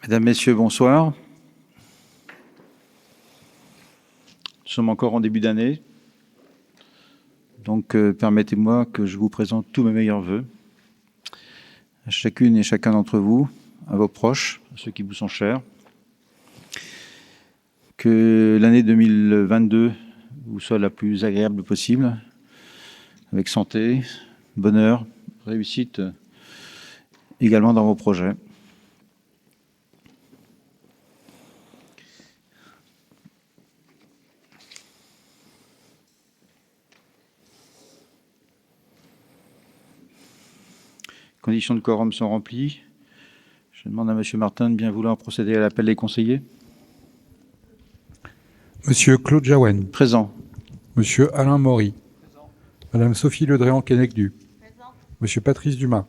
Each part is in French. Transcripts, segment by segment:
Mesdames, Messieurs, bonsoir. Nous sommes encore en début d'année. Donc, permettez-moi que je vous présente tous mes meilleurs vœux à chacune et chacun d'entre vous, à vos proches, à ceux qui vous sont chers. Que l'année 2022 vous soit la plus agréable possible, avec santé, bonheur, réussite, également dans vos projets. Conditions de quorum sont remplies. Je demande à M. Martin de bien vouloir procéder à l'appel des conseillers. Monsieur Claude Jaouen. Présent. Monsieur Alain Maury. Madame Sophie Le Dréan-Quennecdu. Monsieur Patrice Dumas.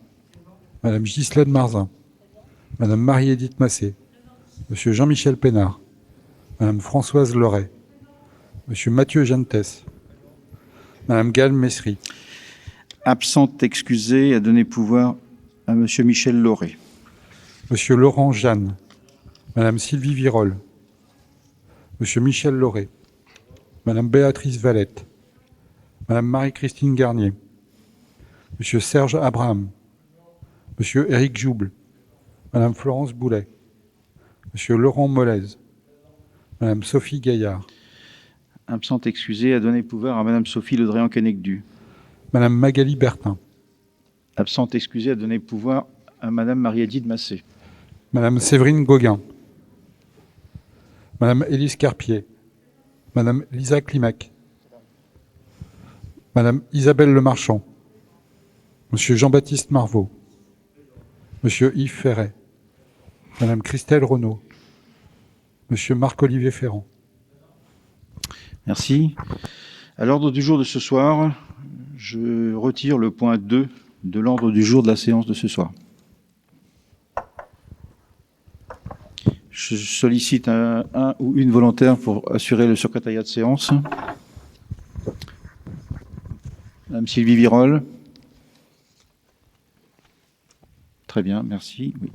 Madame Ghislaine Marzin. Madame Marie-Édith Massé. Monsieur Jean-Michel Pénard. Madame Françoise Loret. Monsieur Mathieu Gentès. Madame Gale Messry. Absente excusée, à donner pouvoir à M. Michel Lauré. Monsieur Laurent Jeanne. Madame Sylvie Virol. Monsieur Michel Lauré. Madame Béatrice Valette. Madame Marie-Christine Garnier. Monsieur Serge Abraham. Monsieur Éric Jouble. Madame Florence Boulet. Monsieur Laurent Molez. Madame Sophie Gaillard. Absente excusée, à donner pouvoir à Madame Sophie Le Dréan-Quennecdu. Madame Magali Bertin. Absente excusée, à donner pouvoir à Madame Marie-Édith Massé. Madame Séverine Gauguin. Madame Élise Carpier. Madame Lisa Climac. Madame Isabelle Lemarchand. Monsieur Jean-Baptiste Marvaux. Monsieur Yves Ferret. Madame Christelle Renaud. Monsieur Marc-Olivier Ferrand. Merci. À l'ordre du jour de ce soir, je retire le point 2 de l'ordre du jour de la séance de ce soir. Je sollicite un ou une volontaire pour assurer le secrétariat de séance. Madame Sylvie Virol. Très bien, merci. Oui.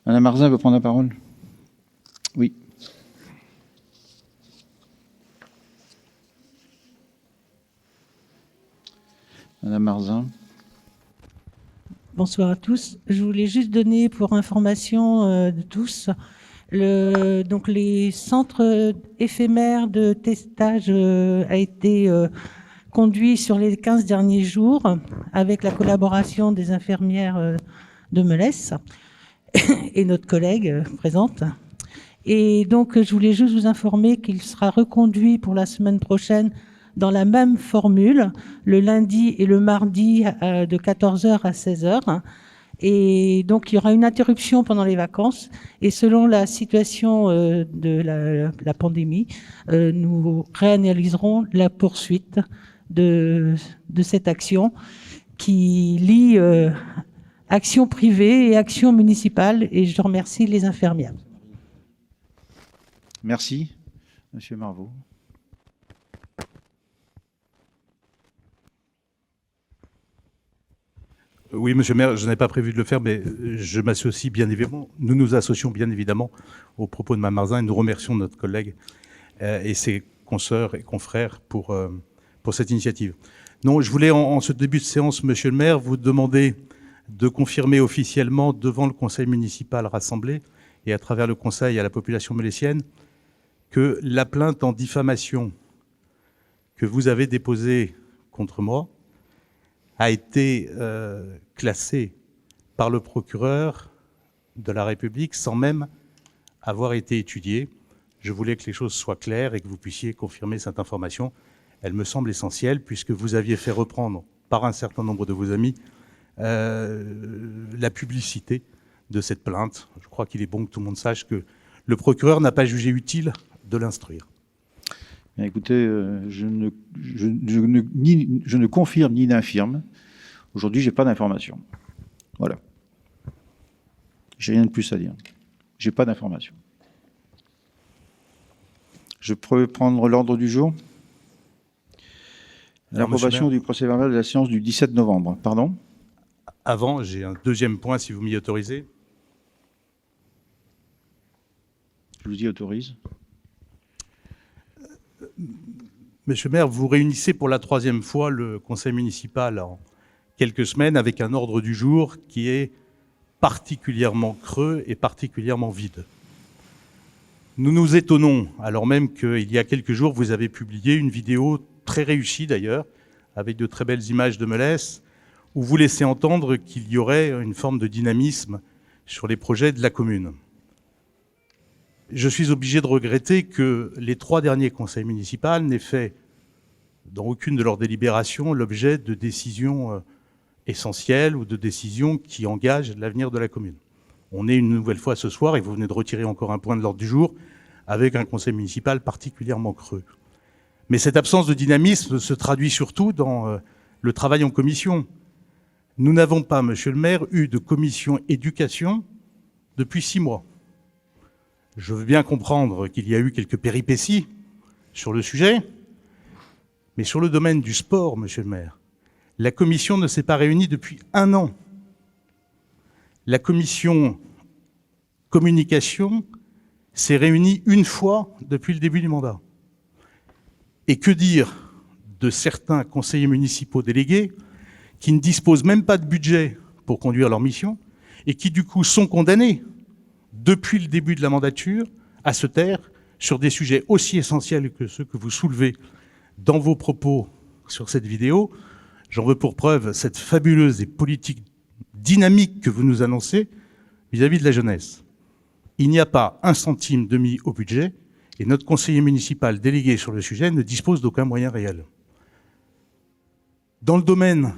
Madame Marzin veut prendre la parole? Oui. Madame Marzin. Bonsoir à tous. Je voulais juste donner pour information de tous, donc les centres éphémères de testage a été conduit sur les 15 derniers jours avec la collaboration des infirmières de Melès et notre collègue présente. Et donc, je voulais juste vous informer qu'il sera reconduit pour la semaine prochaine dans la même formule, le lundi et le mardi de 14h à 16h. Et donc, il y aura une interruption pendant les vacances. Et selon la situation de la pandémie, nous réanalyserons la poursuite de cette action qui lie action privée et action municipale. Et je remercie les infirmières. Merci, Monsieur Marvaux. Oui, Monsieur le maire, je n'avais pas prévu de le faire, mais je m'associe bien évidemment. Nous nous associons bien évidemment aux propos de Mme Marzin et nous remercions notre collègue et ses consoeurs et confrères pour cette initiative. Non, je voulais en ce début de séance, Monsieur le maire, vous demander de confirmer officiellement devant le conseil municipal rassemblé et à travers le conseil à la population mélessienne que la plainte en diffamation que vous avez déposée contre moi a été classée par le procureur de la République sans même avoir été étudiée. Je voulais que les choses soient claires et que vous puissiez confirmer cette information. Elle me semble essentielle puisque vous aviez fait reprendre par un certain nombre de vos amis la publicité de cette plainte. Je crois qu'il est bon que tout le monde sache que le procureur n'a pas jugé utile de l'instruire. Écoutez, je ne confirme ni n'infirme. Aujourd'hui, je n'ai pas d'informations. Voilà. J'ai rien de plus à dire. Je n'ai pas d'informations. Je peux prendre l'ordre du jour. Alors, monsieur L'approbation du procès-verbal de la séance du 17 novembre. Pardon? Avant, j'ai un deuxième point, si vous m'y autorisez. Je vous y autorise. Monsieur le maire, vous réunissez pour la 3e fois le conseil municipal en quelques semaines avec un ordre du jour qui est particulièrement creux et particulièrement vide. Nous nous étonnons, alors même qu'il y a quelques jours, vous avez publié une vidéo très réussie d'ailleurs, avec de très belles images de Melesse, où vous laissez entendre qu'il y aurait une forme de dynamisme sur les projets de la commune. Je suis obligé de regretter que les 3 derniers conseils municipaux n'aient fait, dans aucune de leurs délibérations, l'objet de décisions essentielles ou de décisions qui engagent l'avenir de la commune. On est une nouvelle fois ce soir, et vous venez de retirer encore un point de l'ordre du jour, avec un conseil municipal particulièrement creux. Mais cette absence de dynamisme se traduit surtout dans le travail en commission. Nous n'avons pas, monsieur le maire, eu de commission éducation depuis 6 mois. Je veux bien comprendre qu'il y a eu quelques péripéties sur le sujet, mais sur le domaine du sport, monsieur le maire, la commission ne s'est pas réunie depuis 1 an. La commission communication s'est réunie 1 fois depuis le début du mandat. Et que dire de certains conseillers municipaux délégués qui ne disposent même pas de budget pour conduire leur mission et qui, du coup, sont condamnés depuis le début de la mandature à se taire sur des sujets aussi essentiels que ceux que vous soulevez dans vos propos sur cette vidéo. J'en veux pour preuve cette fabuleuse et politique dynamique que vous nous annoncez vis-à-vis de la jeunesse. Il n'y a pas 1 centime de mis au budget et notre conseiller municipal délégué sur le sujet ne dispose d'aucun moyen réel. Dans le domaine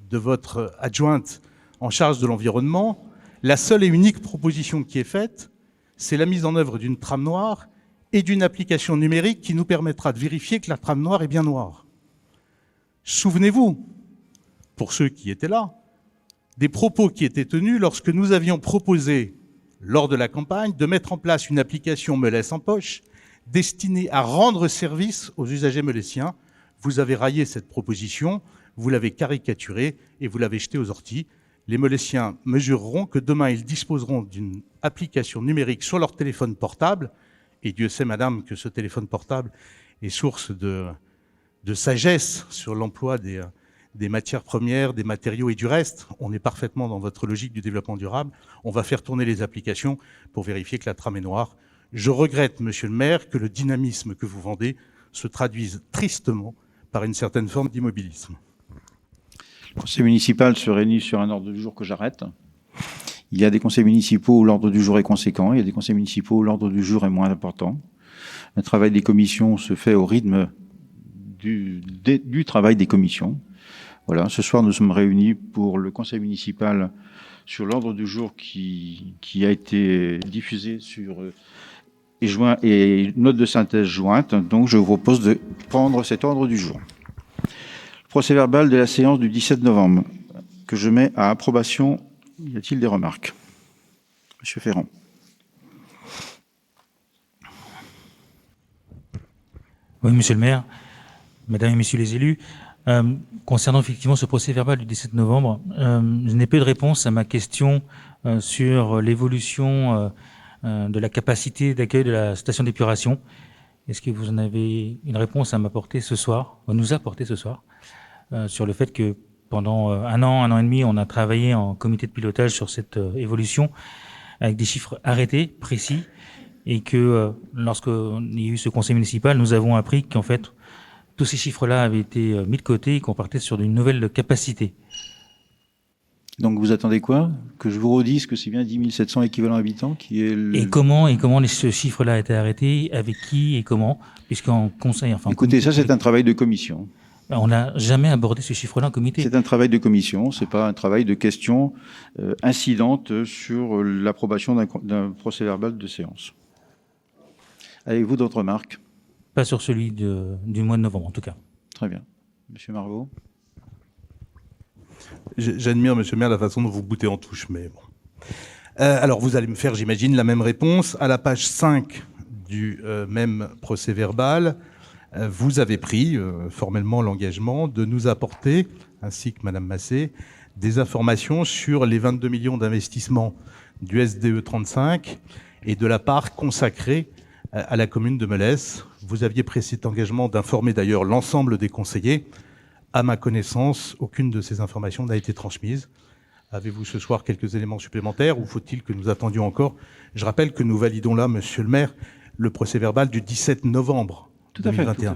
de votre adjointe en charge de l'environnement, la seule et unique proposition qui est faite, c'est la mise en œuvre d'une trame noire et d'une application numérique qui nous permettra de vérifier que la trame noire est bien noire. Souvenez-vous, pour ceux qui étaient là, des propos qui étaient tenus lorsque nous avions proposé, lors de la campagne, de mettre en place une application Melesse en poche destinée à rendre service aux usagers meleessiens. Vous avez raillé cette proposition, vous l'avez caricaturée et vous l'avez jetée aux orties. Les Meleessiens mesureront que demain, ils disposeront d'une application numérique sur leur téléphone portable, et Dieu sait, madame, que ce téléphone portable est source de sagesse sur l'emploi des matières premières, des matériaux et du reste. On est parfaitement dans votre logique du développement durable. On va faire tourner les applications pour vérifier que la trame est noire. Je regrette, monsieur le maire, que le dynamisme que vous vendez se traduise tristement par une certaine forme d'immobilisme. Le conseil municipal se réunit sur un ordre du jour que j'arrête. Il y a des conseils municipaux où l'ordre du jour est conséquent, il y a des conseils municipaux où l'ordre du jour est moins important. Le travail des commissions se fait au rythme du travail des commissions. Voilà, ce soir nous sommes réunis pour le conseil municipal sur l'ordre du jour qui a été diffusé sur et note de synthèse jointe. Donc je vous propose de prendre cet ordre du jour. Procès-verbal de la séance du 17 novembre, que je mets à approbation. Y a-t-il des remarques? Monsieur Ferrand. Oui, monsieur le maire, mesdames et messieurs les élus, concernant effectivement ce procès-verbal du 17 novembre, je n'ai pas eu de réponse à ma question sur l'évolution de la capacité d'accueil de la station d'épuration. Est-ce que vous en avez une réponse à m'apporter ce soir, à nous apporter ce soir, sur le fait que pendant 1 an et demi, on a travaillé en comité de pilotage sur cette évolution avec des chiffres arrêtés, précis, et que lorsqu'il y a eu ce conseil municipal, nous avons appris qu'en fait, tous ces chiffres-là avaient été mis de côté et qu'on partait sur une nouvelle capacité. Donc vous attendez quoi? Que je vous redise que c'est bien 10 700 équivalents habitants qui est le... Et comment ce chiffre-là a été arrêté, avec qui et comment, puisqu'en conseil... Enfin, Écoutez, ça c'est un travail de commission. On n'a jamais abordé ce chiffre-là en comité. C'est un travail de commission, c'est pas un travail de questions incidentes sur l'approbation d'un procès-verbal de séance. Avez-vous d'autres remarques? Pas sur celui du mois de novembre, en tout cas. Très bien. Monsieur Marvaux? J'admire, monsieur le maire, la façon dont vous boutez en touche, mais bon. Alors, vous allez me faire, j'imagine, la même réponse. À la page 5 du même procès-verbal, vous avez pris formellement l'engagement de nous apporter, ainsi que Madame Massé, des informations sur les 22 millions d'investissements du SDE 35 et de la part consacrée à la commune de Melesse. Vous aviez pris cet engagement d'informer d'ailleurs l'ensemble des conseillers. À ma connaissance, aucune de ces informations n'a été transmise. Avez-vous ce soir quelques éléments supplémentaires ou faut-il que nous attendions encore? Je rappelle que nous validons là, Monsieur le maire, le procès-verbal du 17 novembre 2021.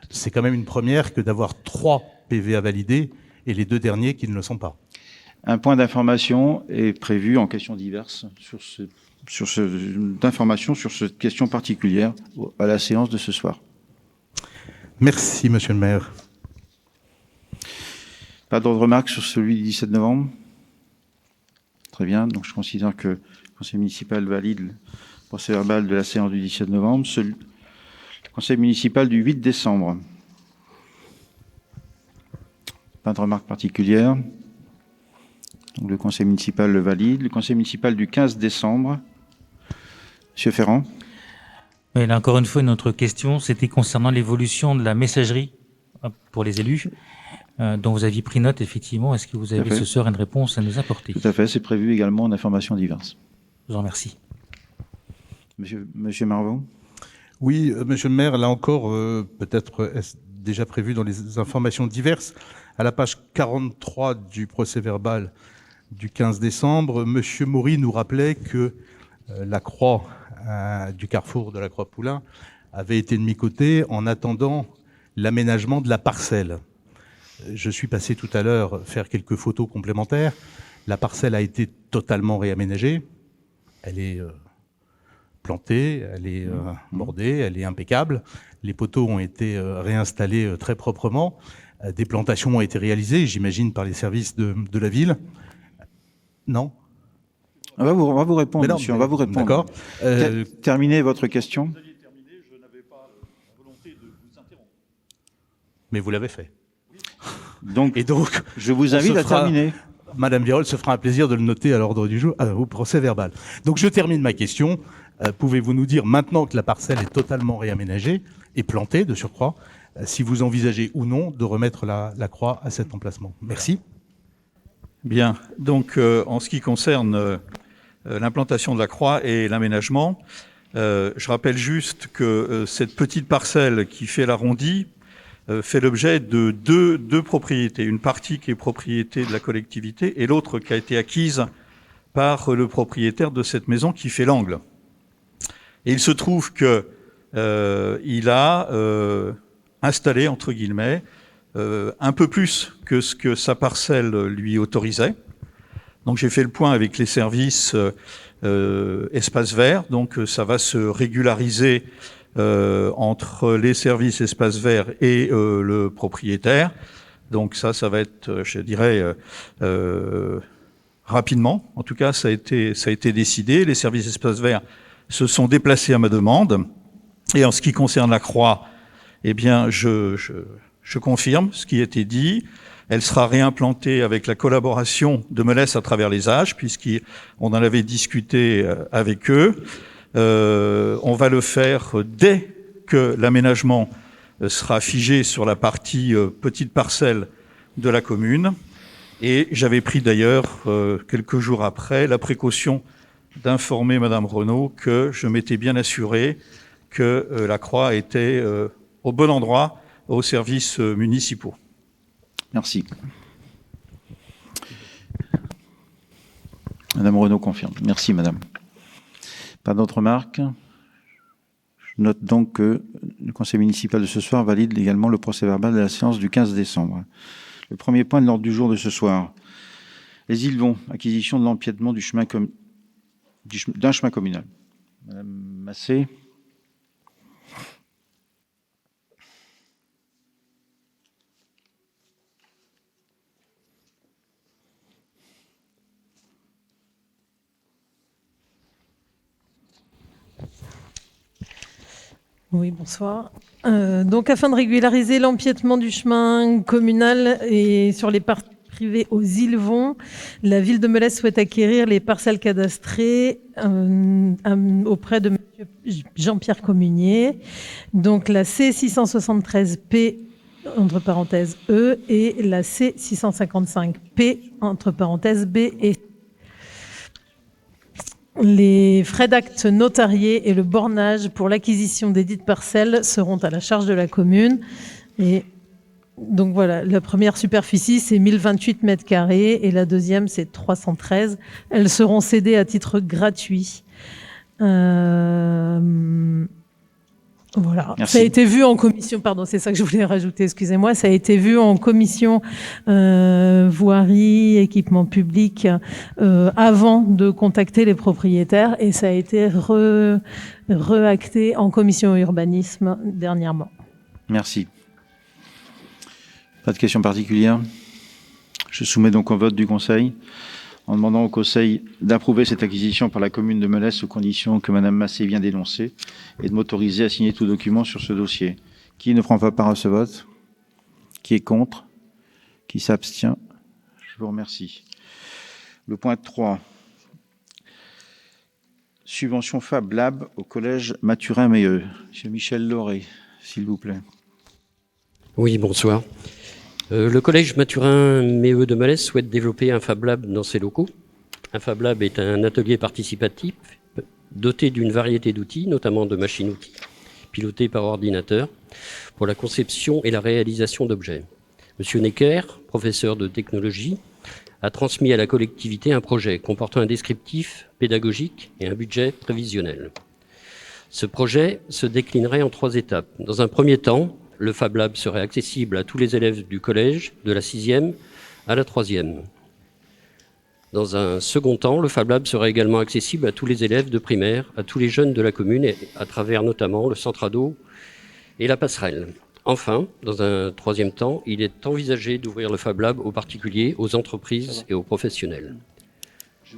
C'est quand même une première que d'avoir 3 PV à valider et les 2 derniers qui ne le sont pas. Un point d'information est prévu en questions diverses d'information sur cette question particulière à la séance de ce soir. Merci, Monsieur le maire. Pas d'autres remarques sur celui du 17 novembre? Très bien, donc je considère que le conseil municipal valide le procès-verbal de la séance du 17 novembre. Le conseil municipal du 8 décembre. Pas de remarques particulières. Donc le conseil municipal le valide. Le conseil municipal du 15 décembre. Monsieur Ferrand. Oui, là, encore une fois, une autre question, c'était concernant l'évolution de la messagerie pour les élus, dont vous aviez pris note, effectivement. Est-ce que vous avez ce soir une réponse à nous apporter? Tout à fait, c'est prévu également en informations diverses. Je vous remercie. Monsieur Marvaux. Oui, Monsieur le maire, là encore, peut-être est-ce déjà prévu dans les informations diverses. À la page 43 du procès-verbal du 15 décembre, Monsieur Maury nous rappelait que la croix du carrefour de la Croix-Poulain avait été demi-cotée en attendant l'aménagement de la parcelle. Je suis passé tout à l'heure faire quelques photos complémentaires. La parcelle a été totalement réaménagée. Elle est plantée, elle est bordée, elle est impeccable. Les poteaux ont été réinstallés très proprement. Des plantations ont été réalisées, j'imagine, par les services de la ville. Non ? On va vous répondre, non, monsieur, on va vous répondre. D'accord. Terminez votre question. Vous aviez terminé, je n'avais pas la volonté de vous interrompre. Mais vous l'avez fait. Donc, je vous on invite se à fera- terminer. Madame Virol se fera un plaisir de le noter à l'ordre du jour, au procès verbal. Donc je termine ma question. Pouvez-vous nous dire, maintenant que la parcelle est totalement réaménagée et plantée de surcroît, si vous envisagez ou non de remettre la croix à cet emplacement? Merci. Bien, donc en ce qui concerne l'implantation de la croix et l'aménagement, je rappelle juste que cette petite parcelle qui fait l'arrondi fait l'objet de deux propriétés. Une partie qui est propriété de la collectivité et l'autre qui a été acquise par le propriétaire de cette maison qui fait l'angle. Et il se trouve que il a installé, entre guillemets, un peu plus que ce que sa parcelle lui autorisait. Donc j'ai fait le point avec les services espace vert, donc ça va se régulariser entre les services espace vert et le propriétaire. Donc ça va être, je dirais, rapidement. En tout cas, ça a été décidé. Les services espace vert se sont déplacés à ma demande. Et en ce qui concerne la croix, eh bien, je confirme ce qui a été dit. Elle sera réimplantée avec la collaboration de Melesse à travers les âges, puisqu'on en avait discuté avec eux. On va le faire dès que l'aménagement sera figé sur la partie petite parcelle de la commune. Et j'avais pris d'ailleurs, quelques jours après, la précaution d'informer Madame Renaud que je m'étais bien assuré que la croix était au bon endroit aux services municipaux. Merci. Madame Renaud confirme. Merci, madame. Pas d'autres remarques? Je note donc que le conseil municipal de ce soir valide également le procès-verbal de la séance du 15 décembre. Le premier point de l'ordre du jour de ce soir. Les Îles-Vont, acquisition de l'empiètement d'un chemin communal. Madame Massé. Oui, bonsoir. Donc, afin de régulariser l'empiètement du chemin communal et sur les parties privée aux Îles-Vont. La ville de Melesse souhaite acquérir les parcelles cadastrées auprès de M. Jean-Pierre Communier. Donc la C673P entre parenthèses E et la C655P entre parenthèses B et C. Les frais d'actes notariés et le bornage pour l'acquisition des dites parcelles seront à la charge de la commune. Et donc voilà, la première superficie, c'est 1028 mètres carrés et la deuxième, c'est 313. Elles seront cédées à titre gratuit. Voilà. Merci. Ça a été vu en commission, pardon, c'est ça que je voulais rajouter, excusez-moi, ça a été vu en commission voirie, équipement public, avant de contacter les propriétaires et ça a été reacté en commission urbanisme dernièrement. Merci. Pas de questions particulières. Je soumets donc au vote du Conseil en demandant au Conseil d'approuver cette acquisition par la commune de Melesse sous condition que Madame Massé vient d'énoncer et de m'autoriser à signer tout document sur ce dossier. Qui ne prend pas part à ce vote? Qui est contre? Qui s'abstient? Je vous remercie. Le point 3. Subvention Fab Lab au collège Mathurin-Méheux. Monsieur Michel Lauré, s'il vous plaît. Oui, bonsoir. Le collège Mathurin-Méheux de Melesse souhaite développer un Fab Lab dans ses locaux. Un Fab Lab est un atelier participatif doté d'une variété d'outils, notamment de machines-outils, pilotés par ordinateur, pour la conception et la réalisation d'objets. Monsieur Necker, professeur de technologie, a transmis à la collectivité un projet comportant un descriptif pédagogique et un budget prévisionnel. Ce projet se déclinerait en 3 étapes. Dans un premier temps, le Fab Lab serait accessible à tous les élèves du collège, de la 6e à la 3e. Dans un second temps, le Fab Lab serait également accessible à tous les élèves de primaire, à tous les jeunes de la commune, et à travers notamment le centre ado et la passerelle. Enfin, dans un 3e temps, il est envisagé d'ouvrir le Fab Lab aux particuliers, aux entreprises et aux professionnels.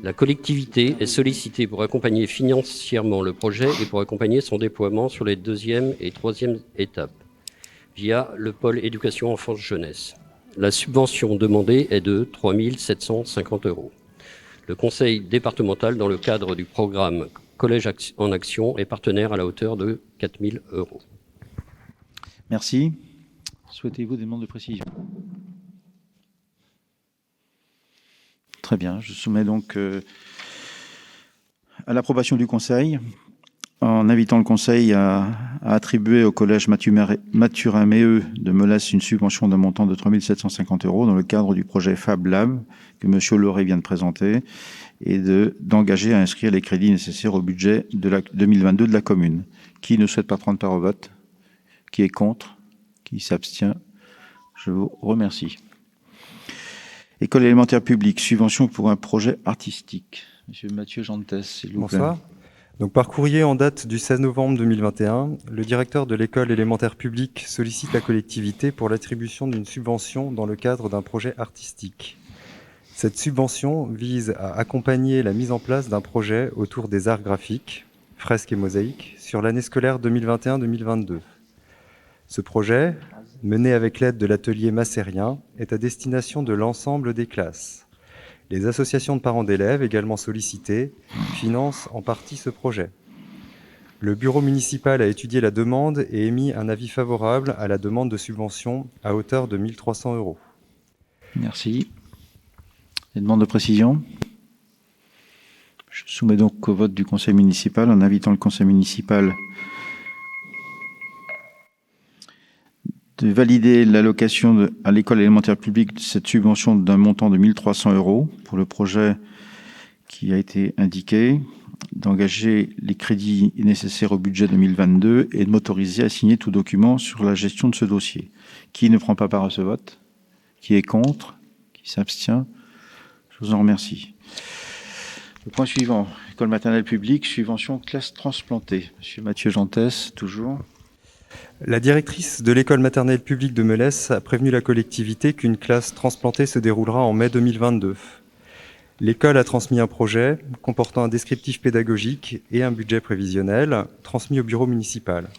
La collectivité est sollicitée pour accompagner financièrement le projet et pour accompagner son déploiement sur les 2e et 3e étapes, via le pôle éducation enfance-jeunesse. La subvention demandée est de 3 750 €. Le conseil départemental, dans le cadre du programme Collège en Action, est partenaire à la hauteur de 4 000 €. Merci. Souhaitez-vous des demandes de précision? Très bien. Je soumets donc à l'approbation du Conseil, en invitant le Conseil à attribuer au collège Mathurin-Méheux de Melesse une subvention d'un montant de 3 750 € dans le cadre du projet Fab Lab que M. Lauré vient de présenter et d'engager à inscrire les crédits nécessaires au budget de la 2022 de la commune. Qui ne souhaite pas prendre part au vote? Qui est contre? Qui s'abstient? Je vous remercie. École élémentaire publique, subvention pour un projet artistique. Monsieur Mathieu Jantès, s'il vous plaît. Bonsoir. Donc, par courrier en date du 16 novembre 2021, le directeur de l'école élémentaire publique sollicite la collectivité pour l'attribution d'une subvention dans le cadre d'un projet artistique. Cette subvention vise à accompagner la mise en place d'un projet autour des arts graphiques, fresques et mosaïques, sur l'année scolaire 2021-2022. Ce projet, mené avec l'aide de l'atelier Massérien, est à destination de l'ensemble des classes. Les associations de parents d'élèves, également sollicitées, financent en partie ce projet. Le bureau municipal a étudié la demande et émis un avis favorable à la demande de subvention à hauteur de 1 300 €. Merci. Des demandes de précision? Je soumets donc au vote du conseil municipal en invitant le conseil municipal de valider l'allocation à l'école élémentaire publique de cette subvention d'un montant de 1 300 € pour le projet qui a été indiqué, d'engager les crédits nécessaires au budget 2022 et de m'autoriser à signer tout document sur la gestion de ce dossier. Qui ne prend pas part à ce vote? Qui est contre? Qui s'abstient? Je vous en remercie. Le point suivant, école maternelle publique, subvention classe transplantée. Monsieur Mathieu Jantès, toujours. La directrice de l'école maternelle publique de Melesse a prévenu la collectivité qu'une classe transplantée se déroulera en mai 2022. L'école a transmis un projet comportant un descriptif pédagogique et un budget prévisionnel transmis au bureau municipal.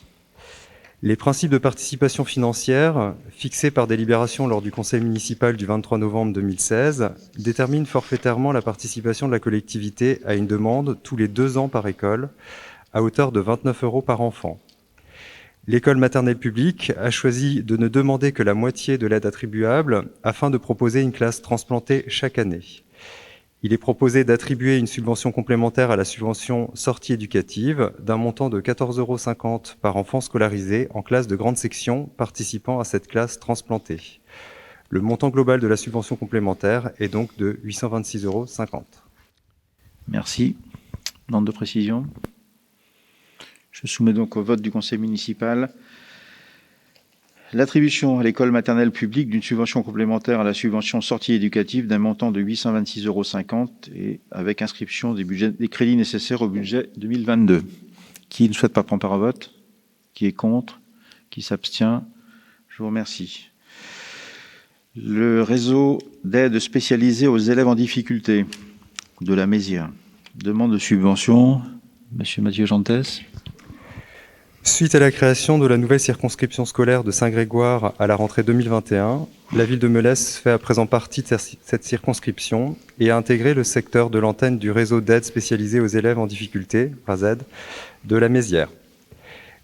Les principes de participation financière, fixés par délibération lors du conseil municipal du 23 novembre 2016, déterminent forfaitairement la participation de la collectivité à une demande tous les 2 ans par école, à hauteur de 29 € par enfant. L'école maternelle publique a choisi de ne demander que la moitié de l'aide attribuable afin de proposer une classe transplantée chaque année. Il est proposé d'attribuer une subvention complémentaire à la subvention sortie éducative d'un montant de 14,50 € par enfant scolarisé en classe de grande section participant à cette classe transplantée. Le montant global de la subvention complémentaire est donc de 826,50 €. Merci. Demande de précision. Je soumets donc au vote du conseil municipal l'attribution à l'école maternelle publique d'une subvention complémentaire à la subvention sortie éducative d'un montant de 826,50 € et avec inscription des crédits nécessaires au budget 2022. Qui ne souhaite pas prendre part au vote? Qui est contre? Qui s'abstient? Je vous remercie. Le réseau d'aide spécialisée aux élèves en difficulté de la Mézières. Demande de subvention. Monsieur Mathieu Gentès. Suite à la création de la nouvelle circonscription scolaire de Saint-Grégoire à la rentrée 2021, la ville de Melesse fait à présent partie de cette circonscription et a intégré le secteur de l'antenne du réseau d'aide spécialisée aux élèves en difficulté, RASED, de la Mézières.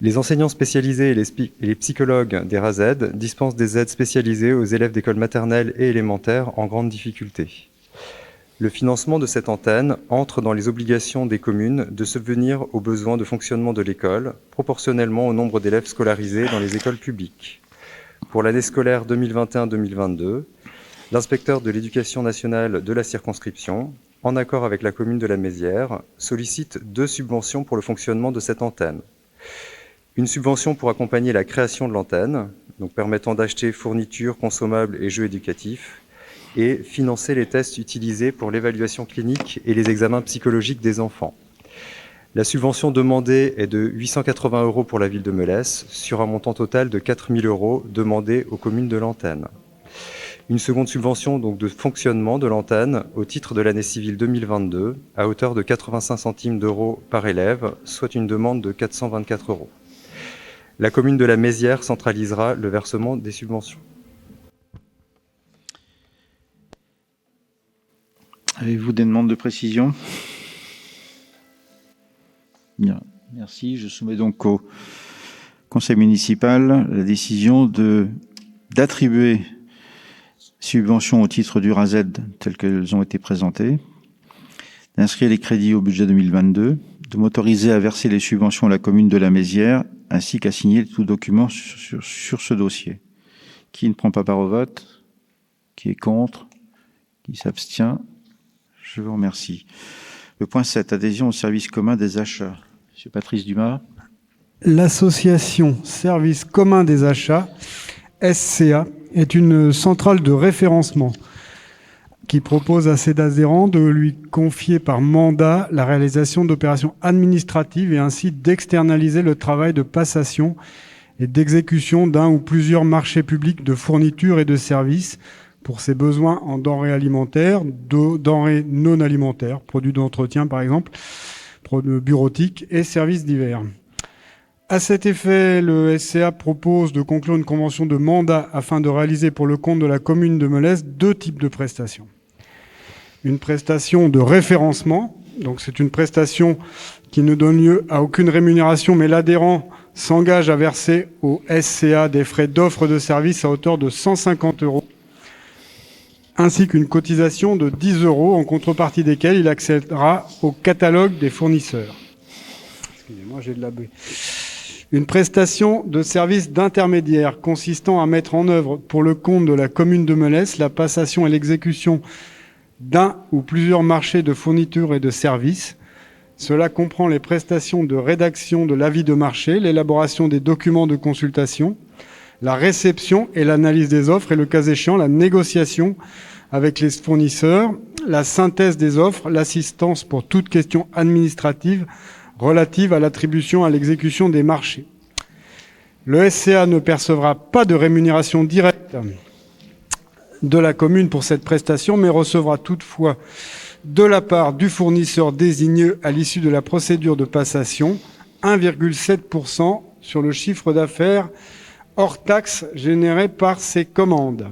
Les enseignants spécialisés et les psychologues des RASED dispensent des aides spécialisées aux élèves d'écoles maternelles et élémentaires en grande difficulté. Le financement de cette antenne entre dans les obligations des communes de subvenir aux besoins de fonctionnement de l'école, proportionnellement au nombre d'élèves scolarisés dans les écoles publiques. Pour l'année scolaire 2021-2022, l'inspecteur de l'éducation nationale de la circonscription, en accord avec la commune de la Mézières, sollicite 2 subventions pour le fonctionnement de cette antenne. Une subvention pour accompagner la création de l'antenne, donc permettant d'acheter fournitures, consommables et jeux éducatifs, et financer les tests utilisés pour l'évaluation clinique et les examens psychologiques des enfants. La subvention demandée est de 880 € pour la ville de Melesse, sur un montant total de 4 000 € demandé aux communes de l'antenne. Une seconde subvention donc de fonctionnement de l'antenne au titre de l'année civile 2022, à hauteur de 85 centimes d'euros par élève, soit une demande de 424 €. La commune de la Mézières centralisera le versement des subventions. Avez-vous des demandes de précision? Bien, merci. Je soumets donc au conseil municipal la décision d'attribuer subventions au titre du RASED telles qu'elles ont été présentées, d'inscrire les crédits au budget 2022, de m'autoriser à verser les subventions à la commune de la Mézières, ainsi qu'à signer tout document sur ce dossier. Qui ne prend pas part au vote? Qui est contre? Qui s'abstient? Je vous remercie. Le point 7, adhésion au service commun des achats. Monsieur Patrice Dumas. L'association Service commun des achats, SCA, est une centrale de référencement qui propose à ses adhérents de lui confier par mandat la réalisation d'opérations administratives et ainsi d'externaliser le travail de passation et d'exécution d'un ou plusieurs marchés publics de fournitures et de services pour ses besoins en denrées alimentaires, denrées non alimentaires, produits d'entretien par exemple, bureautiques et services divers. À cet effet, le SCA propose de conclure une convention de mandat afin de réaliser pour le compte de la commune de Melesse 2 types de prestations. Une prestation de référencement, donc c'est une prestation qui ne donne lieu à aucune rémunération, mais l'adhérent s'engage à verser au SCA des frais d'offre de service à hauteur de 150 €, ainsi qu'une cotisation de 10 € en contrepartie desquels il accédera au catalogue des fournisseurs. Excusez-moi, j'ai de la buée. Une prestation de service d'intermédiaire consistant à mettre en œuvre pour le compte de la commune de Melesse la passation et l'exécution d'un ou plusieurs marchés de fournitures et de services. Cela comprend les prestations de rédaction de l'avis de marché, l'élaboration des documents de consultation, la réception et l'analyse des offres et, le cas échéant, la négociation avec les fournisseurs, la synthèse des offres, l'assistance pour toute question administrative relative à l'attribution à l'exécution des marchés. Le SCA ne percevra pas de rémunération directe de la commune pour cette prestation, mais recevra toutefois de la part du fournisseur désigné à l'issue de la procédure de passation 1,7% sur le chiffre d'affaires hors taxes généré par ces commandes.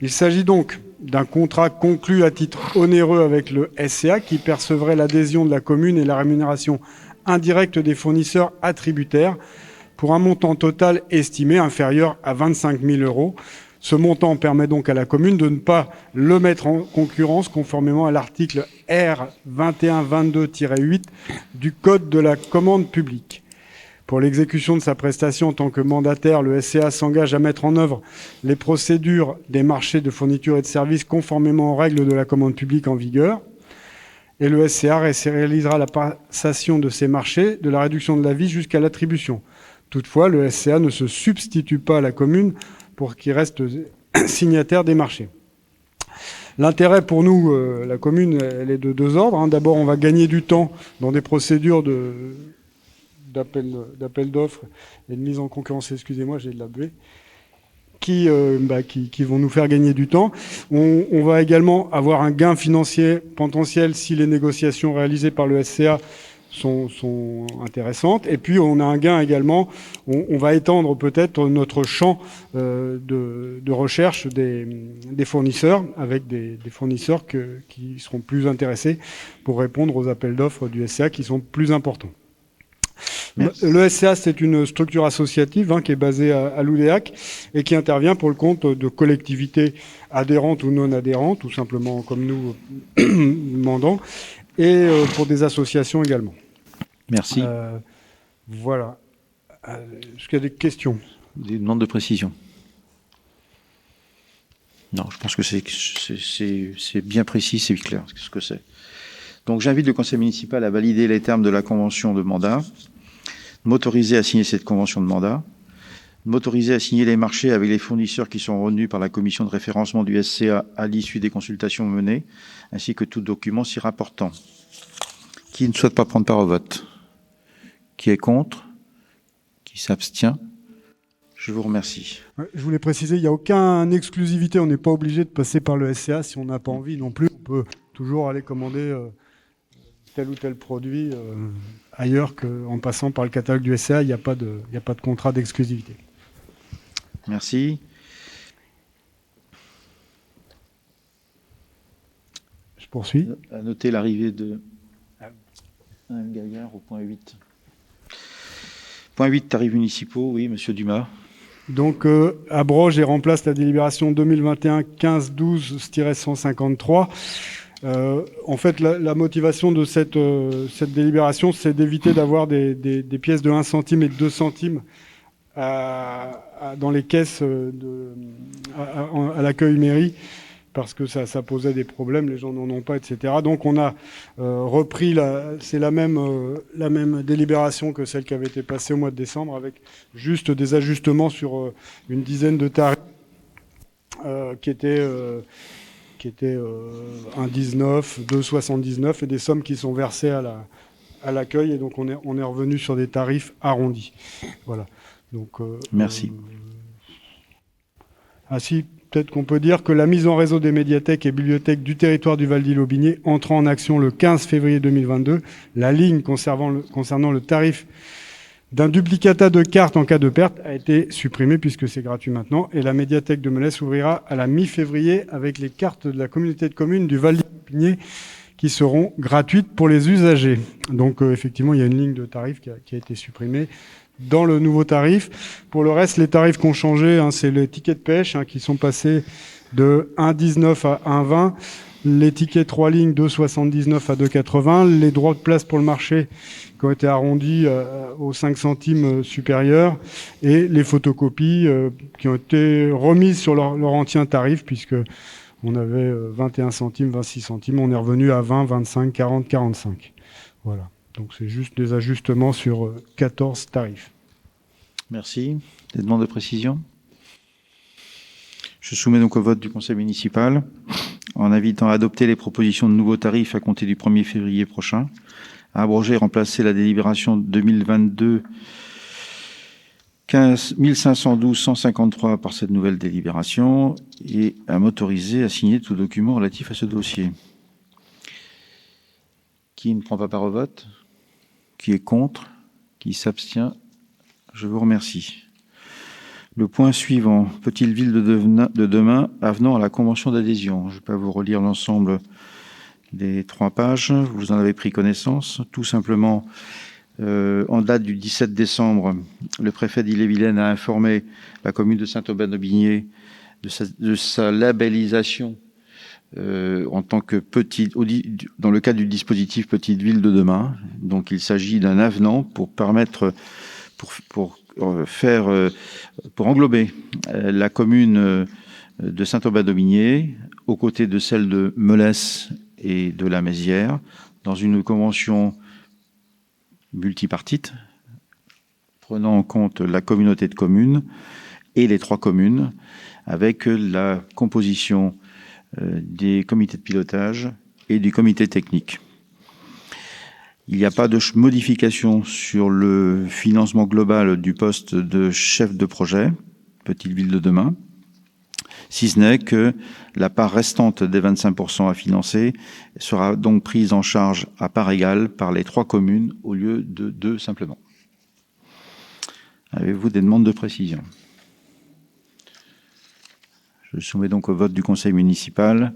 Il s'agit donc d'un contrat conclu à titre onéreux avec le SCA qui percevrait l'adhésion de la commune et la rémunération indirecte des fournisseurs attributaires pour un montant total estimé inférieur à 25 000 €. Ce montant permet donc à la commune de ne pas le mettre en concurrence conformément à l'article R 2122-8 du Code de la commande publique. Pour l'exécution de sa prestation en tant que mandataire, le SCA s'engage à mettre en œuvre les procédures des marchés de fournitures et de services conformément aux règles de la commande publique en vigueur. Et le SCA réalisera la passation de ces marchés, de la réduction de l'avis jusqu'à l'attribution. Toutefois, le SCA ne se substitue pas à la commune pour qu'il reste signataire des marchés. L'intérêt pour nous, la commune, elle est de deux ordres. D'abord, on va gagner du temps dans des procédures d'appel d'offres et de mise en concurrence, excusez-moi, j'ai de la buée, qui vont nous faire gagner du temps. On va également avoir un gain financier potentiel si les négociations réalisées par le SCA sont intéressantes. Et puis, on a un gain également. On va étendre peut-être notre champ de recherche des fournisseurs avec des fournisseurs qui seront plus intéressés pour répondre aux appels d'offres du SCA qui sont plus importants. Merci. Le SCA, c'est une structure associative qui est basée à Loudéac et qui intervient pour le compte de collectivités adhérentes ou non adhérentes, tout simplement comme nous demandons, et pour des associations également. Merci. Voilà. Est-ce qu'il y a des questions? Des demandes de précision? Non, je pense que c'est bien précis, c'est clair ce que c'est. Donc j'invite le conseil municipal à valider les termes de la convention de mandat, m'autoriser à signer cette convention de mandat, m'autoriser à signer les marchés avec les fournisseurs qui sont retenus par la commission de référencement du SCA à l'issue des consultations menées, ainsi que tout document s'y rapportant. Qui ne souhaite pas prendre part au vote? Qui est contre? Qui s'abstient? Je vous remercie. Je voulais préciser, il n'y a aucune exclusivité, on n'est pas obligé de passer par le SCA si on n'a pas envie non plus. On peut toujours aller commander tel ou tel produit ailleurs qu'en passant par le catalogue du SCA, il n'y a pas de contrat d'exclusivité. Merci. Je poursuis. À noter l'arrivée de Mme Gaillard au point 8. Point 8, tarifs municipaux, oui, Monsieur Dumas. Donc, abroge et remplace la délibération 2021-15-12-153. En fait, la motivation de cette délibération, c'est d'éviter d'avoir des pièces de 1 centime et de 2 centimes dans les caisses à l'accueil mairie, parce que ça posait des problèmes, les gens n'en ont pas, etc. Donc on a repris, c'est la même délibération que celle qui avait été passée au mois de décembre, avec juste des ajustements sur une dizaine de tarifs qui étaient 1,19, 2,79 et des sommes qui sont versées à l'accueil. Et donc on est revenu sur des tarifs arrondis. Voilà. Donc, merci. Ainsi, peut-être qu'on peut dire que la mise en réseau des médiathèques et bibliothèques du territoire du Val-d'Ille-Aubigné entrant en action le 15 février 2022, la ligne concernant le tarif d'un duplicata de carte en cas de perte a été supprimée puisque c'est gratuit maintenant, et la médiathèque de Melès ouvrira à la mi-février avec les cartes de la communauté de communes du Val-d'Ille-Aubigné qui seront gratuites pour les usagers. Donc effectivement, il y a une ligne de tarif qui a été supprimée dans le nouveau tarif. Pour le reste, les tarifs qui ont changé, c'est les tickets de pêche qui sont passés de 1,19 à 1,20, les tickets 3 lignes 2,79 à 2,80, les droits de place pour le marché qui ont été arrondis aux 5 centimes supérieurs, et les photocopies qui ont été remises sur leur ancien tarif, puisque on avait 21 centimes, 26 centimes, on est revenu à 20, 25, 40, 45. Voilà. Donc c'est juste des ajustements sur 14 tarifs. Merci. Des demandes de précision? Je soumets donc au vote du conseil municipal en invitant à adopter les propositions de nouveaux tarifs à compter du 1er février prochain, à abroger et remplacer la délibération 2022 1512-153 par cette nouvelle délibération et à m'autoriser à signer tout document relatif à ce dossier. Qui ne prend pas part au vote? Qui est contre? Qui s'abstient? Je vous remercie. Le point suivant, Petite Ville de demain, avenant à la convention d'adhésion. Je ne vais pas vous relire l'ensemble des 3 pages, vous en avez pris connaissance. Tout simplement, en date du 17 décembre, le préfet d'Ille-et-Vilaine a informé la commune de Saint-Aubin-d'Aubigné de sa labellisation en tant que dans le cadre du dispositif Petite Ville de demain. Donc il s'agit d'un avenant pour permettre, pour englober la commune de Saint-Aubin-d'Aubigné aux côtés de celle de Melesse et de la Mézières dans une convention multipartite prenant en compte la communauté de communes et les 3 communes avec la composition des comités de pilotage et du comité technique. Il n'y a pas de modification sur le financement global du poste de chef de projet, Petite Ville de demain, si ce n'est que la part restante des 25% à financer sera donc prise en charge à part égale par les 3 communes au lieu de 2 simplement. Avez-vous des demandes de précision? Je soumets donc au vote du conseil municipal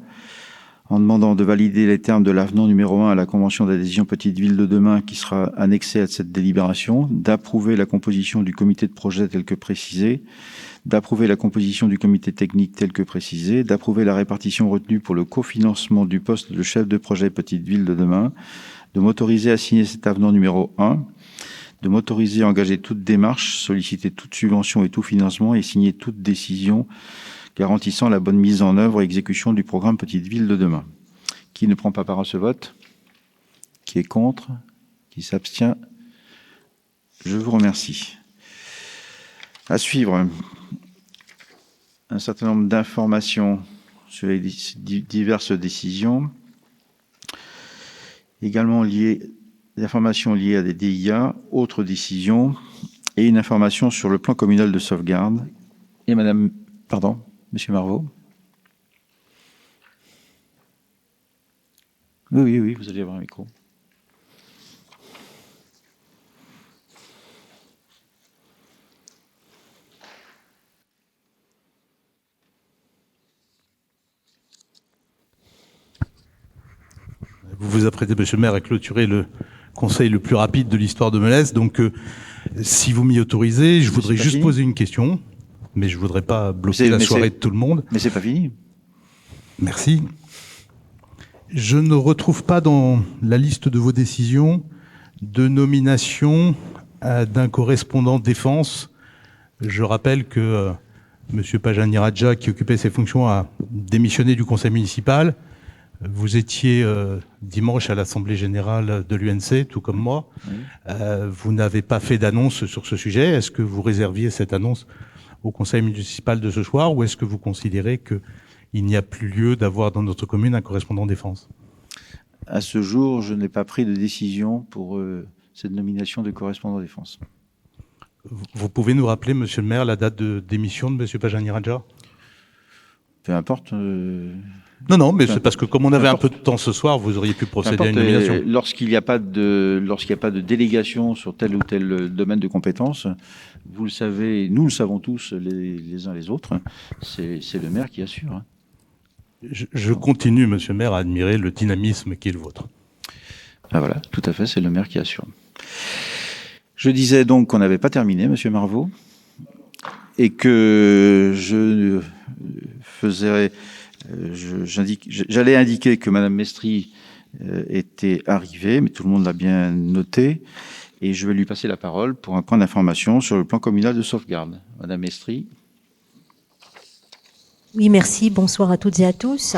en demandant de valider les termes de l'avenant numéro 1 à la convention d'adhésion Petite Ville de demain qui sera annexée à cette délibération, d'approuver la composition du comité de projet tel que précisé, d'approuver la composition du comité technique tel que précisé, d'approuver la répartition retenue pour le cofinancement du poste de chef de projet Petite Ville de demain, de m'autoriser à signer cet avenant numéro 1, de m'autoriser à engager toute démarche, solliciter toute subvention et tout financement et signer toute décision garantissant la bonne mise en œuvre et exécution du programme Petite Ville de demain. Qui ne prend pas part à ce vote? Qui est contre? Qui s'abstient? Je vous remercie. À suivre, un certain nombre d'informations sur les diverses décisions, également des informations liées à des DIA, autres décisions, et une information sur le plan communal de sauvegarde. Et Monsieur Marvaux. Oui, vous allez avoir un micro. Vous vous apprêtez, monsieur le maire, à clôturer le conseil le plus rapide de l'histoire de Melesse. Donc, si vous m'y autorisez, je voudrais juste poser une question. Mais je ne voudrais pas bloquer la soirée de tout le monde. Mais c'est pas fini. Merci. Je ne retrouve pas dans la liste de vos décisions de nomination d'un correspondant défense. Je rappelle que M. Pajani Radja, qui occupait ces fonctions, a démissionné du conseil municipal. Vous étiez dimanche à l'Assemblée générale de l'UNC, tout comme moi. Oui. Vous n'avez pas fait d'annonce sur ce sujet. Est-ce que vous réserviez cette annonce au conseil municipal de ce soir, ou est-ce que vous considérez qu'il n'y a plus lieu d'avoir dans notre commune un correspondant défense? À ce jour, je n'ai pas pris de décision pour cette nomination de correspondant défense. Vous pouvez nous rappeler, monsieur le maire, la date de démission de monsieur Pajani Radja? Peu importe. Non, mais c'est parce que comme on avait un peu de temps ce soir, vous auriez pu procéder à une nomination. Lorsqu'il n'y a pas de délégation sur tel ou tel domaine de compétences, vous le savez, nous le savons tous les uns les autres, c'est le maire qui assure. Je continue, monsieur le maire, à admirer le dynamisme qui est le vôtre. Ben voilà, tout à fait, c'est le maire qui assure. Je disais donc qu'on n'avait pas terminé, monsieur Marvaux, et que j'allais indiquer que madame Mestry était arrivée, mais tout le monde l'a bien noté, et je vais lui passer la parole pour un point d'information sur le plan communal de sauvegarde. Madame Mestry. Oui, merci. Bonsoir à toutes et à tous.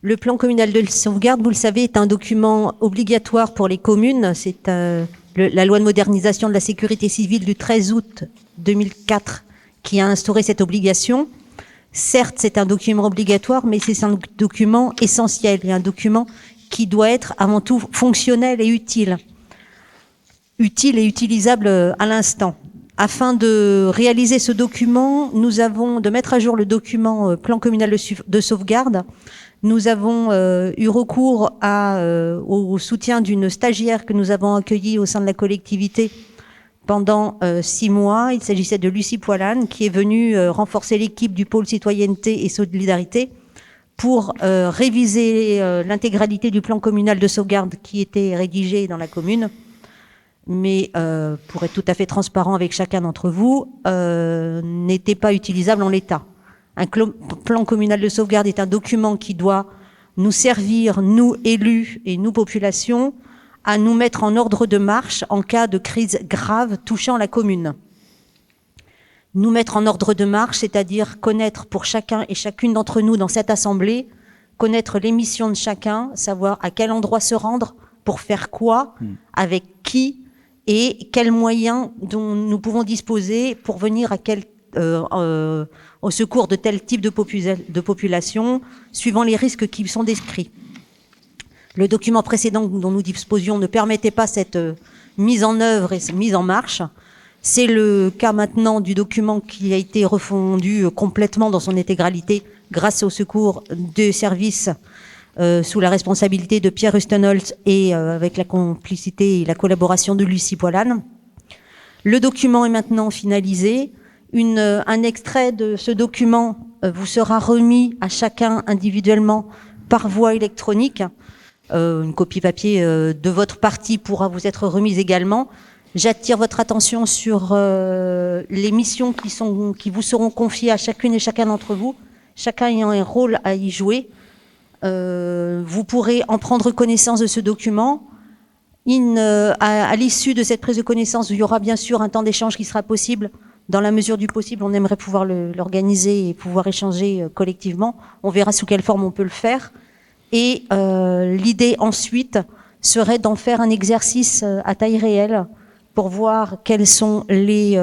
Le plan communal de sauvegarde, vous le savez, est un document obligatoire pour les communes. C'est la loi de modernisation de la sécurité civile du 13 août 2004 qui a instauré cette obligation. Certes, c'est un document obligatoire, mais c'est un document essentiel et un document qui doit être avant tout fonctionnel et utile. Utile et utilisable à l'instant. Afin de réaliser ce document, de mettre à jour le document plan communal de sauvegarde, nous avons eu recours au soutien d'une stagiaire que nous avons accueillie au sein de la collectivité pendant 6 mois. Il s'agissait de Lucie Poilane, qui est venue renforcer l'équipe du pôle citoyenneté et solidarité pour réviser l'intégralité du plan communal de sauvegarde qui était rédigé dans la commune. Mais pour être tout à fait transparent avec chacun d'entre vous, n'était pas utilisable en l'état. Un plan communal de sauvegarde est un document qui doit nous servir, nous élus et nous populations, à nous mettre en ordre de marche en cas de crise grave touchant la commune. Nous mettre en ordre de marche, c'est-à-dire connaître pour chacun et chacune d'entre nous dans cette assemblée, connaître les missions de chacun, savoir à quel endroit se rendre, pour faire quoi, avec qui, et quels moyens dont nous pouvons disposer pour venir au secours de tel type de population, suivant les risques qui sont décrits. Le document précédent dont nous disposions ne permettait pas cette mise en œuvre et cette mise en marche. C'est le cas maintenant du document qui a été refondu complètement dans son intégralité grâce au secours des services sous la responsabilité de Pierre Rustenholz et avec la complicité et la collaboration de Lucie Poilane. Le document est maintenant finalisé. Un extrait de ce document vous sera remis à chacun individuellement par voie électronique. Une copie papier de votre partie pourra vous être remise également. J'attire votre attention sur les missions qui vous seront confiées à chacune et chacun d'entre vous, chacun ayant un rôle à y jouer. Vous pourrez en prendre connaissance de ce document. À l'issue de cette prise de connaissance, il y aura bien sûr un temps d'échange qui sera possible. Dans la mesure du possible, on aimerait pouvoir l'organiser et pouvoir échanger collectivement. On verra sous quelle forme on peut le faire. Et l'idée ensuite serait d'en faire un exercice à taille réelle pour voir quelles sont les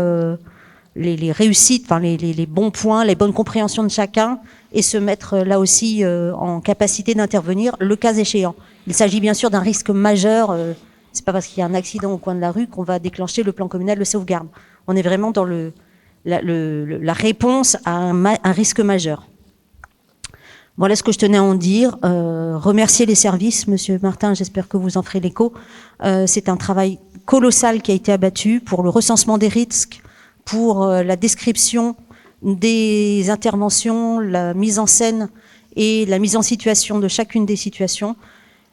réussites, enfin les bons points, les bonnes compréhensions de chacun, et se mettre là aussi en capacité d'intervenir le cas échéant. Il s'agit bien sûr d'un risque majeur. C'est pas parce qu'il y a un accident au coin de la rue qu'on va déclencher le plan communal de sauvegarde. On est vraiment dans la réponse à un risque majeur. Voilà ce que je tenais à en dire. Remercier les services, Monsieur Martin, j'espère que vous en ferez l'écho. C'est un travail colossal qui a été abattu pour le recensement des risques, pour la description des interventions, la mise en scène et la mise en situation de chacune des situations.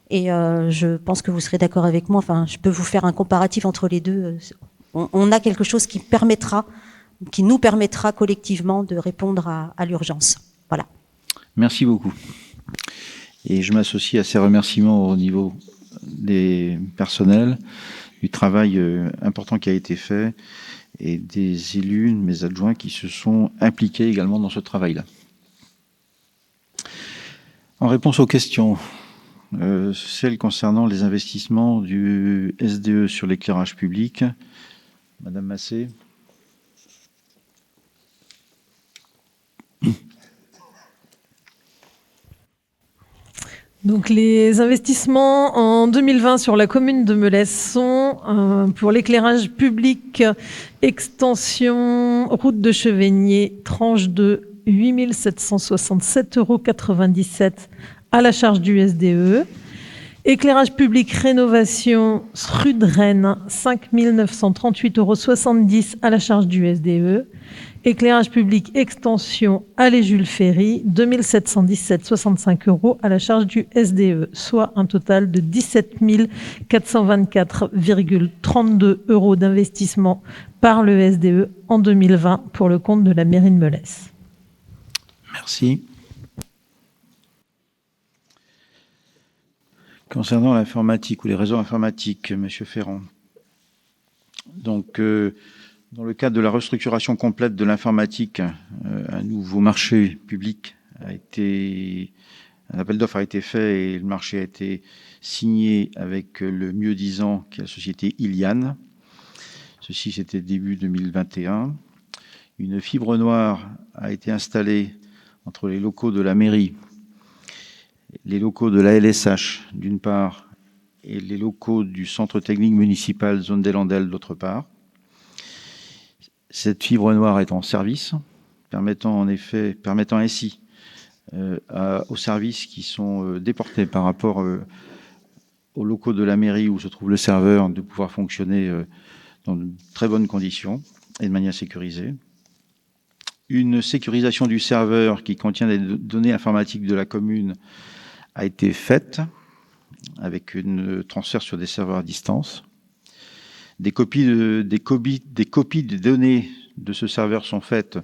Et je pense que vous serez d'accord avec moi. Enfin, je peux vous faire un comparatif entre les deux. On a quelque chose qui nous permettra collectivement de répondre à l'urgence. Voilà. Merci beaucoup. Et je m'associe à ces remerciements au niveau des personnels, du travail important qui a été fait et des élus, mes adjoints, qui se sont impliqués également dans ce travail-là. En réponse aux questions, celles concernant les investissements du SDE sur l'éclairage public, Madame Massé. Donc les investissements en 2020 sur la commune de Melesse sont pour l'éclairage public, extension route de Chevigné, tranche de 8 767,97 € à la charge du SDE. Éclairage public rénovation rue de Rennes, 5 938,70 € à la charge du SDE. Éclairage public extension allée Jules Ferry, 2 717,65 € à la charge du SDE, soit un total de 17 424,32 € d'investissement par le SDE en 2020 pour le compte de la mairie de Melesse. Merci. Concernant l'informatique ou les réseaux informatiques, Monsieur Ferrand, donc dans le cadre de la restructuration complète de l'informatique, un nouveau marché public un appel d'offres a été fait et le marché a été signé avec le mieux-disant qui est la société Ilian. Ceci, c'était début 2021. Une fibre noire a été installée entre les locaux de la mairie, les locaux de la LSH d'une part et les locaux du centre technique municipal Zone des Landelles d'autre part. Cette fibre noire est en service, permettant ainsi aux services qui sont déportés par rapport aux locaux de la mairie où se trouve le serveur de pouvoir fonctionner dans de très bonnes conditions et de manière sécurisée. Une sécurisation du serveur qui contient des données informatiques de la commune a été faite avec un transfert sur des serveurs à distance. Des copies des données de ce serveur sont faites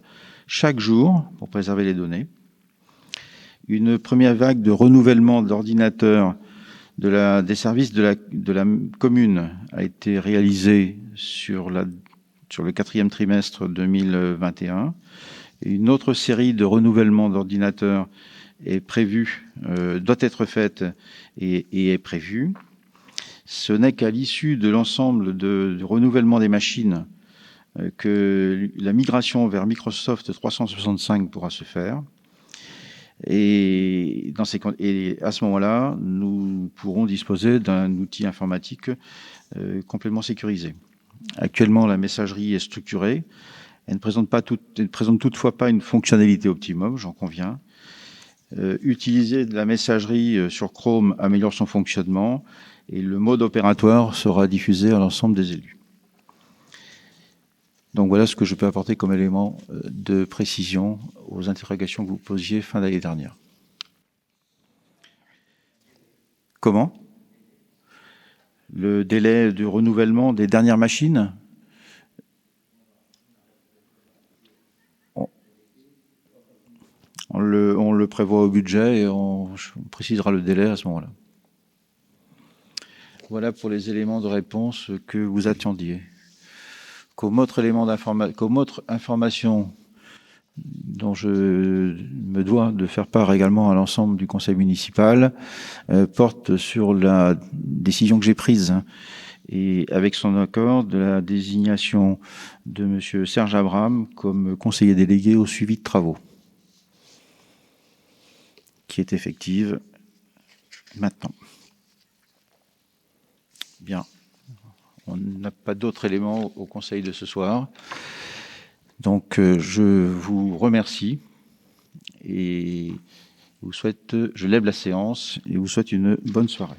chaque jour pour préserver les données. Une première vague de renouvellement d'ordinateurs des services de la commune a été réalisée sur le 4e trimestre 2021. Et une autre série de renouvellements d'ordinateurs est prévue, doit être faite et est prévue. Ce n'est qu'à l'issue de l'ensemble du renouvellement des machines que la migration vers Microsoft 365 pourra se faire. Et à ce moment-là, nous pourrons disposer d'un outil informatique complètement sécurisé. Actuellement, la messagerie est structurée. Elle ne présente toutefois pas une fonctionnalité optimum, j'en conviens. Utiliser de la messagerie sur Chrome améliore son fonctionnement et le mode opératoire sera diffusé à l'ensemble des élus. Donc voilà ce que je peux apporter comme élément de précision aux interrogations que vous posiez fin d'année dernière. Comment ? Le délai de renouvellement des dernières machines ? On le prévoit au budget et on précisera le délai à ce moment-là. Voilà pour les éléments de réponse que vous attendiez. Comme autre information dont je me dois de faire part également à l'ensemble du conseil municipal, porte sur la décision que j'ai prise et avec son accord de la désignation de M. Serge Abraham comme conseiller délégué au suivi de travaux, qui est effective maintenant. Bien. On n'a pas d'autres éléments au conseil de ce soir. Donc, je vous remercie et je lève la séance et vous souhaite une bonne soirée.